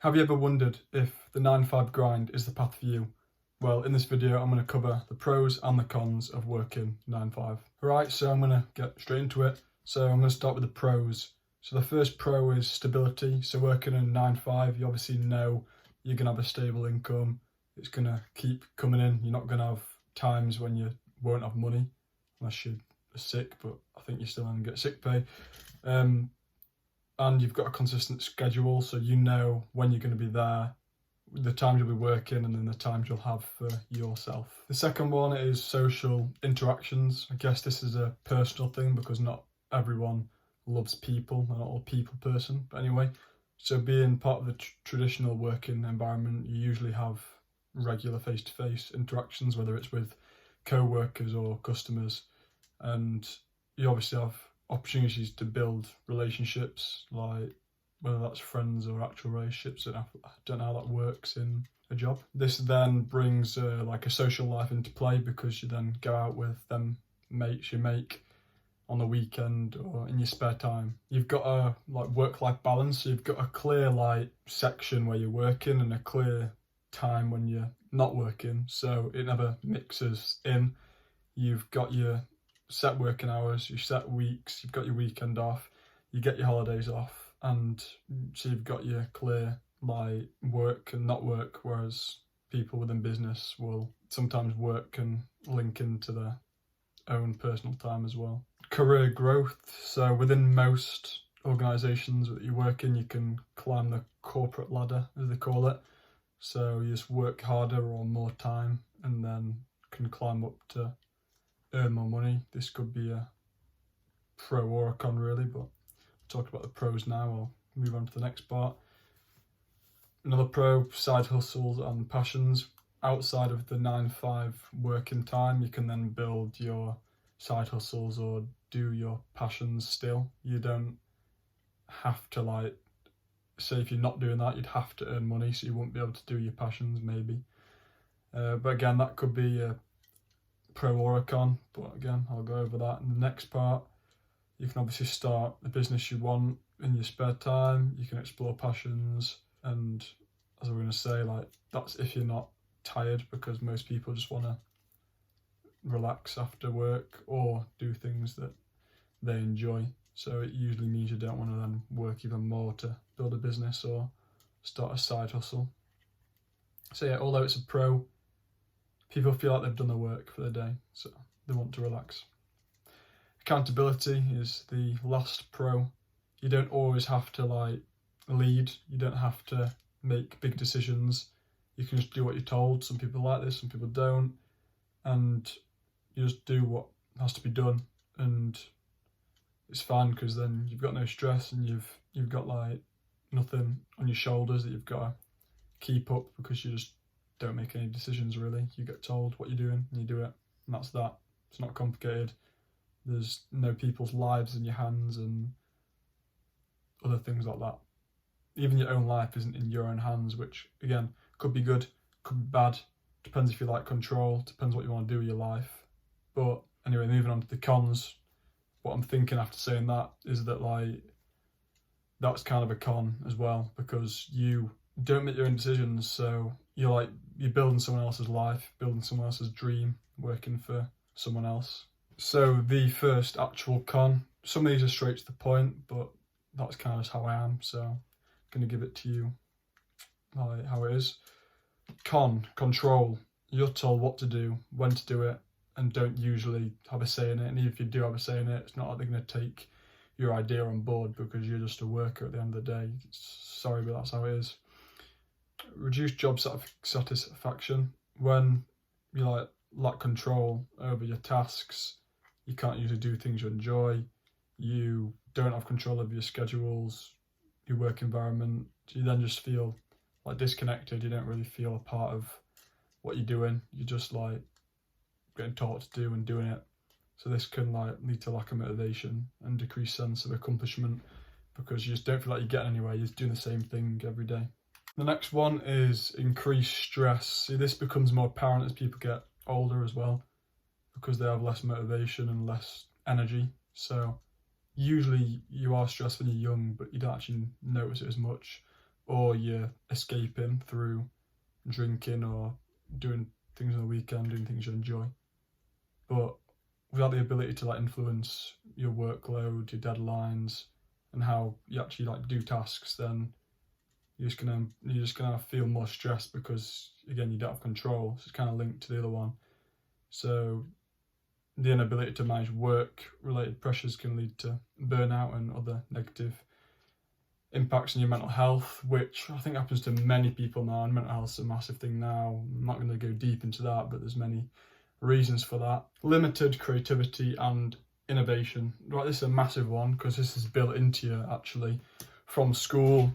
Have you ever wondered if the 9 to 5 grind is the path for you? Well, in this video, I'm going to cover the pros and the cons of working 9 to 5. Alright, so I'm going to get straight into it. So I'm going to start with the pros. So the first pro is stability. So working in 9 to 5, you obviously know you're going to have a stable income. It's going to keep coming in. You're not going to have times when you won't have money, unless you're sick, but I think you're still going to get sick pay. And you've got a consistent schedule, so you know when you're going to be there, the times you'll be working, and then the times you'll have for yourself. The second one is social interactions. I guess this is a personal thing because not everyone loves people. I'm not a people person, but anyway. So being part of the traditional working environment, you usually have regular face-to-face interactions, whether it's with co-workers or customers, and you obviously have opportunities to build relationships, like whether that's friends or actual relationships. I don't know how that works in a job. This then brings like a social life into play because you then go out with them mates you make on the weekend or in your spare time. You've got a like work-life balance. So you've got a clear like section where you're working and a clear time when you're not working, so it never mixes in. You've got your set working hours, your set weeks, you've got your weekend off, you get your holidays off, and so you've got your clear like work and not work, whereas people within business will sometimes work and link into their own personal time as well. Career growth. So within most organisations that you work in, you can climb the corporate ladder, as they call it. So you just work harder or more time and then can climb up to earn more money. This could be a pro or a con really, but we'll talk about the pros now. I'll move on to the next part. Another pro, side hustles and passions. Outside of the 9 to 5 working time, you can then build your side hustles or do your passions still. You don't have to like, say if you're not doing that, you'd have to earn money, so you won't be able to do your passions maybe. But again, that could be a pro or a con, but again, I'll go over that in the next part. You can obviously start the business you want in your spare time. You can explore passions, and as I'm going to say, like that's if you're not tired, because most people just want to relax after work or do things that they enjoy. So it usually means you don't want to then work even more to build a business or start a side hustle. So yeah, although it's a pro, people feel like they've done the work for the day, so they want to relax. Accountability is the last pro. You don't always have to like lead. You don't have to make big decisions. You can just do what you're told. Some people like this, some people don't, and you just do what has to be done, and it's fine because then you've got no stress and you've got like nothing on your shoulders that you've got to keep up, because you just don't make any decisions really. You get told what you're doing and you do it, and that's that. It's not complicated. There's no people's lives in your hands and other things like that. Even your own life isn't in your own hands, which again could be good, could be bad. Depends if you like control, depends what you want to do with your life. But anyway, moving on to the cons. What I'm thinking after saying that is that like that's kind of a con as well, because you don't make your own decisions, so you're building someone else's life, building someone else's dream, working for someone else. So the first actual con, some of these are straight to the point, but that's kind of just how I am, so I'm going to give it to you like how it is. Con, control. You're told what to do, when to do it, and don't usually have a say in it. And even if you do have a say in it, it's not like they're going to take your idea on board because you're just a worker at the end of the day. Sorry, but that's how it is. Reduced job satisfaction. When you like lack control over your tasks, you can't usually do things you enjoy. You don't have control over your schedules, your work environment. You then just feel like disconnected. You don't really feel a part of what you're doing. You're just like getting taught what to do and doing it. So this can like lead to lack of motivation and decreased sense of accomplishment, because you just don't feel like you're getting anywhere. You're just doing the same thing every day. The next one is increased stress. See, this becomes more apparent as people get older as well, because they have less motivation and less energy. So usually you are stressed when you're young, but you don't actually notice it as much or you're escaping through drinking or doing things on the weekend, doing things you enjoy. But without the ability to influence your workload, your deadlines, and how you actually do tasks, then you're just gonna feel more stressed because again you don't have control. So it's kind of linked to the other one. So the inability to manage work-related pressures can lead to burnout and other negative impacts on your mental health, which I think happens to many people now, and mental health is a massive thing now. I'm not going to go deep into that, but there's many reasons for that. Limited creativity and innovation. Right, this is a massive one because this is built into you actually from school.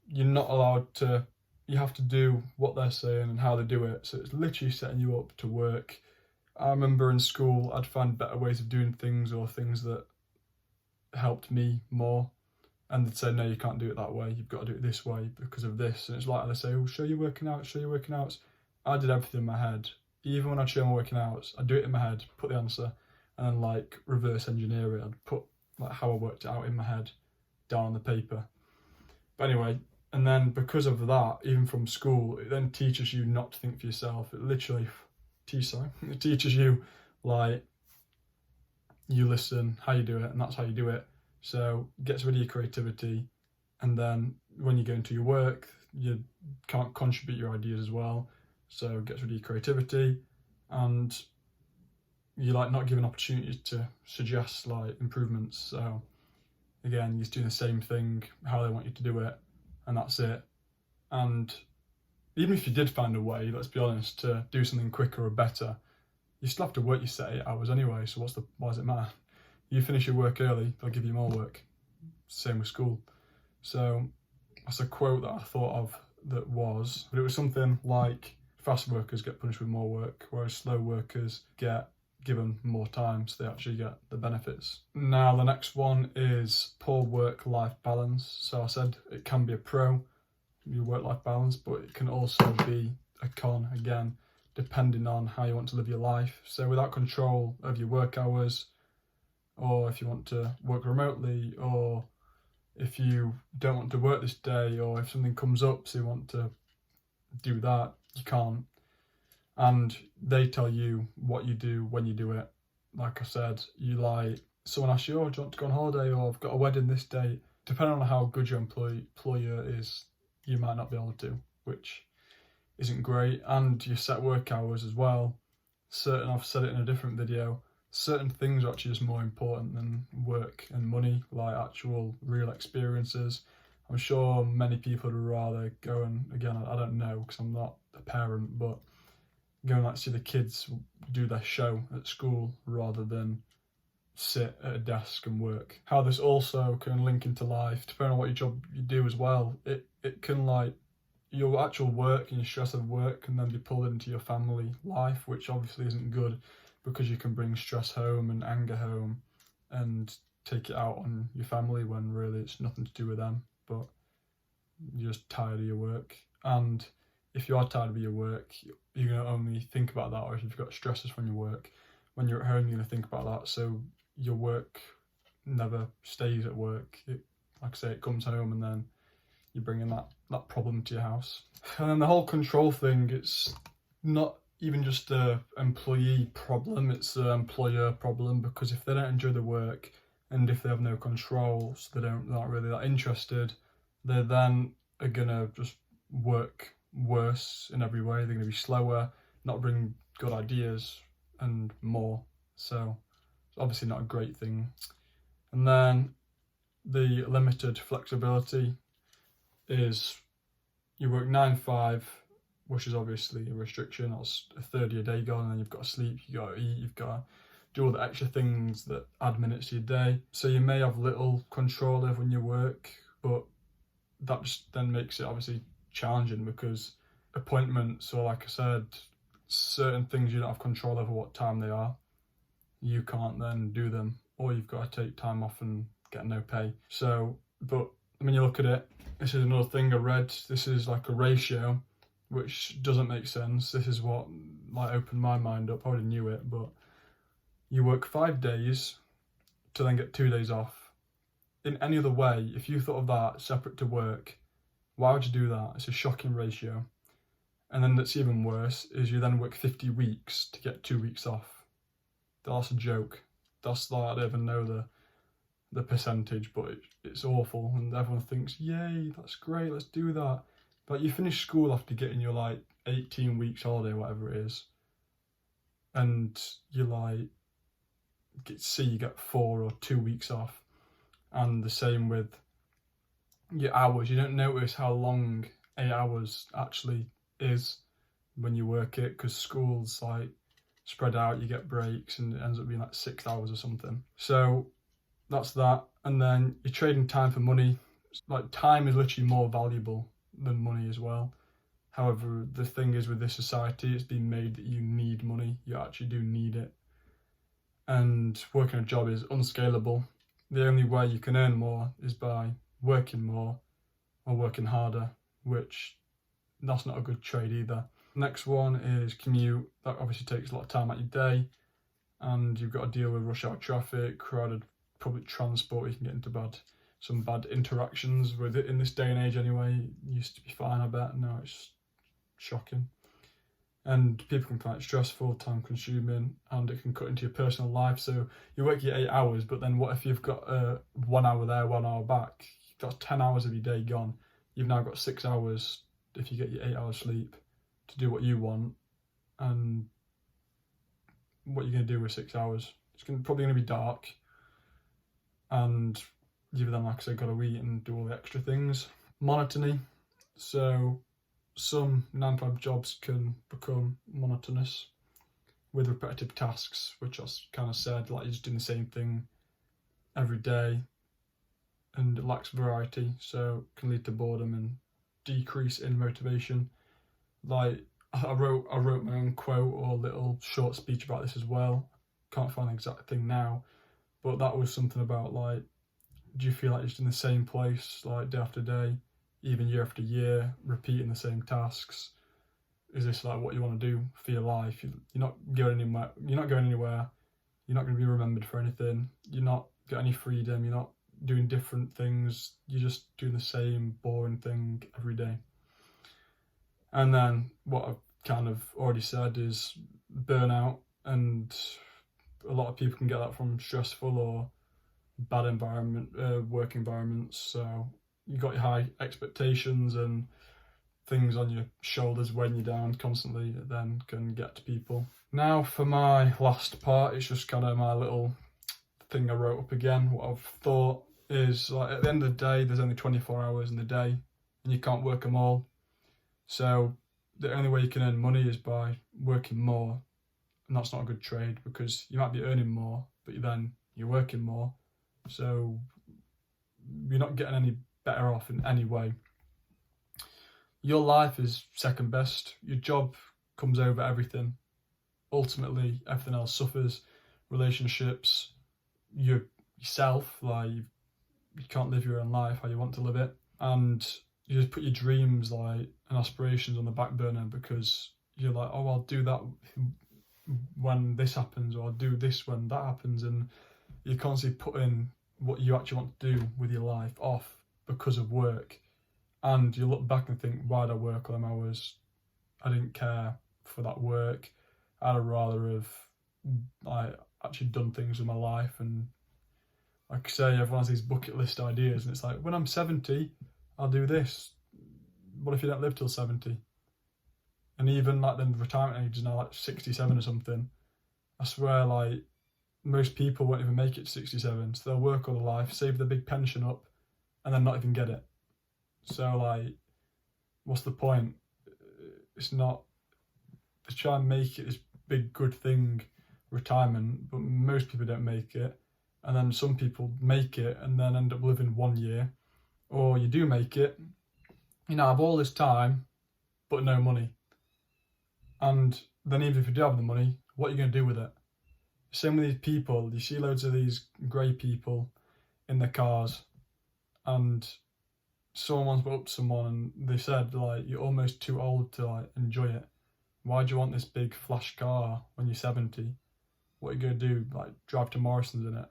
You're not allowed to, you have to do what they're saying and how they do it. So it's literally setting you up to work. I remember in school I'd find better ways of doing things or things that helped me more. And they'd say, no, you can't do it that way. You've got to do it this way because of this. And it's like they say, oh, show your working out, show your working outs. I did everything in my head. Even when I'd show my working outs, I'd do it in my head, put the answer, and then reverse engineer it. I'd put how I worked it out in my head down on the paper. But anyway, and then because of that, even from school, it then teaches you not to think for yourself. It literally it teaches you you listen, how you do it, and that's how you do it. So it gets rid of your creativity, and then when you go into your work, you can't contribute your ideas as well. So it gets rid of your creativity, and you're not given opportunities to suggest improvements. So again, you're just doing the same thing how they want you to do it, and that's it. And even if you did find a way, let's be honest, to do something quicker or better, you still have to work your set 8 hours anyway. So why does it matter? You finish your work early, they'll give you more work. Same with school. So that's a quote that I thought of but it was something like fast workers get punished with more work, whereas slow workers get given more time, so they actually get the benefits. Now the next one is poor work-life balance. So I said it can be a pro, your work-life balance, but it can also be a con, again, depending on how you want to live your life. So without control of your work hours, or if you want to work remotely, or if you don't want to work this day, or if something comes up so you want to do that, you can't. And they tell you what you do when you do it. Like I said, someone asks you, oh, do you want to go on holiday, or I've got a wedding this day. Depending on how good your employer is, you might not be able to, which isn't great. And your set work hours as well. I've said it in a different video, certain things are actually just more important than work and money, like actual real experiences. I'm sure many people would rather go and, again, I don't know because I'm not a parent, but go and see the kids do their show at school rather than sit at a desk and work. How this also can link into life, depending on what your job you do as well. It can your actual work and your stress of work can then be pulled into your family life, which obviously isn't good, because you can bring stress home and anger home and take it out on your family when really it's nothing to do with them, but you're just tired of your work. And if you are tired of your work, you're going to only think about that, or if you've got stresses from your work, when you're at home you're going to think about that, so your work never stays at work. Like I say, it comes home and then you're bringing that problem to your house. And then the whole control thing, it's not even just a employee problem, it's an employer problem, because if they don't enjoy the work and if they have no control, so they're not really that interested, they then are gonna just work worse in every way. They're gonna be slower, not bring good ideas and more. So it's obviously not a great thing. And then the limited flexibility is you work 9-5, which is obviously a restriction. That's a third of your day gone, and then you've got to sleep, you've got to eat, you've got to do all the extra things that add minutes to your day. So you may have little control over when you work, but that just then makes it obviously challenging, because appointments, or like I said, certain things you don't have control over what time they are, you can't then do them, or you've got to take time off and get no pay. So, but when you look at it, this is another thing I read, this is like a ratio, which doesn't make sense. This is what opened my mind up. I already knew it, but you work 5 days to then get 2 days off. In any other way, if you thought of that separate to work, Why would you do that? It's a shocking ratio. And then that's even worse is you then work 50 weeks to get 2 weeks off. That's a joke. That's like, I don't even know the percentage, but it's awful. And everyone thinks, yay, that's great, let's do that. But you finish school after getting your like 18 weeks holiday, whatever it is. And you like, you get 4 or 2 weeks off. And the same with your hours. You don't notice how long 8 hours actually is when you work it, because school's like spread out, you get breaks, and it ends up being like 6 hours or something. So that's that. And then you're trading time for money. Like, time is literally more valuable than money as well. However, the thing is, with this society, it's been made that you need money. You actually do need it. And working a job is unscalable. The only way you can earn more is by working more or working harder, which that's not a good trade either. Next one is commute. That obviously takes a lot of time out your day, and you've got to deal with rush hour traffic, crowded public transport. You can get into some bad interactions with it in this day and age anyway. It used to be fine, I bet. Now it's shocking. And people can find it stressful, time consuming, and it can cut into your personal life. So you work your 8 hours, but then what if you've got 1 hour there, 1 hour back? That's 10 hours of your day gone. You've now got 6 hours if you get your 8 hours sleep to do what you want. And what you're going to do with 6 hours? It's probably going to be dark, and you've then, like I said, got to eat and do all the extra things. Monotony. So some 9-to-5 jobs can become monotonous with repetitive tasks, which I kind of said, like you're just doing the same thing every day, and it lacks variety, so it can lead to boredom and decrease in motivation. Like, I wrote my own quote or little short speech about this as well. Can't find the exact thing now, but that was something about, like, do you feel like you're just in the same place, like, day after day, even year after year, repeating the same tasks? Is this like what you want to do for your life? You're not going anywhere. You're not going anywhere. You're not going to be remembered for anything. You're not got any freedom. You're not doing different things. You're just doing the same boring thing every day. And then what I've kind of already said is burnout, and a lot of people can get that from stressful or bad work environments. So you've got your high expectations and things on your shoulders weighing you down constantly, that then can get to people. Now for my last part, it's just kind of my little thing I wrote up again. What I've thought is, like, at the end of the day, there's only 24 hours in the day, and you can't work them all. So the only way you can earn money is by working more, and that's not a good trade, because you might be earning more, but you're working more, so you're not getting any better off in any way. Your life is second best. Your job comes over everything. Ultimately, everything else suffers. Relationships, yourself, like, you can't live your own life how you want to live it, and you just put your dreams, like, and aspirations on the back burner, because you're like, oh, I'll do that when this happens, or I'll do this when that happens, and you're constantly putting what you actually want to do with your life off because of work. And you look back and think, why did I work all them hours? I didn't care for that work. I'd rather have, like, actually done things with my life. And like I say, everyone has these bucket list ideas, and it's like, when I'm 70, I'll do this. What if you don't live till 70? And even like the retirement age is now like 67 or something. I swear, like, most people won't even make it to 67, so they'll work all their life, save their big pension up, and then not even get it. So, like, what's the point? It's not, they try and make it this big good thing, retirement, but most people don't make it. And then some people make it and then end up living 1 year. Or you do make it, you know, have all this time, but no money. And then even if you do have the money, what are you going to do with it? Same with these people. You see loads of these grey people in their cars, and someone once put up to someone and they said, like, you're almost too old to, like, enjoy it. Why do you want this big flash car when you're 70? What are you going to do? Like, drive to Morrison's in it?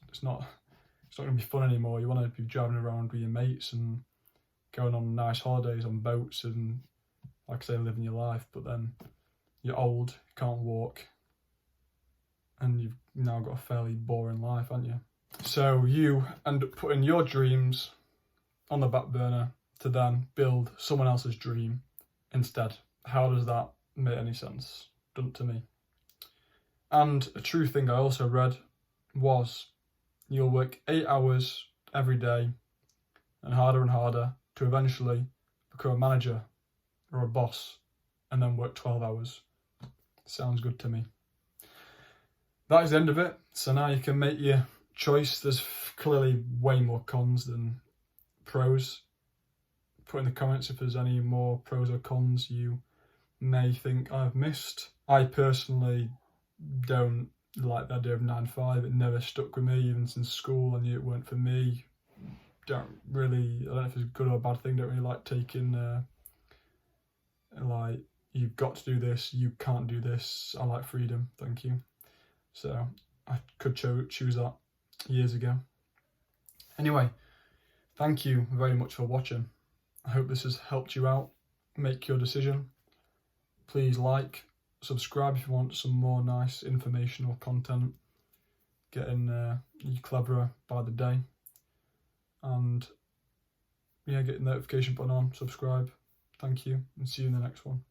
It's not going to be fun anymore. You want to be driving around with your mates and going on nice holidays on boats and, like I say, living your life, but then you're old, can't walk, and you've now got a fairly boring life, haven't you? So you end up putting your dreams on the back burner to then build someone else's dream instead. How does that make any sense? Doesn't to me. And a true thing I also read was you'll work 8 hours every day and harder to eventually become a manager or a boss and then work 12 hours. Sounds good to me. That is the end of it. So now you can make your choice. There's clearly way more cons than pros. Put in the comments if there's any more pros or cons you may think I've missed. I personally don't like the idea of 9 to 5. It never stuck with me, even since school. I knew it weren't for me. I don't know if it's a good or a bad thing. Don't really like taking like, you've got to do this, you can't do this. I like freedom, thank you. So I could choose that years ago. Anyway, thank you very much for watching. I hope this has helped you out. Make your decision. Please like, subscribe if you want some more nice informational content. Getting cleverer by the day. And yeah, get the notification button on, subscribe. Thank you, and see you in the next one.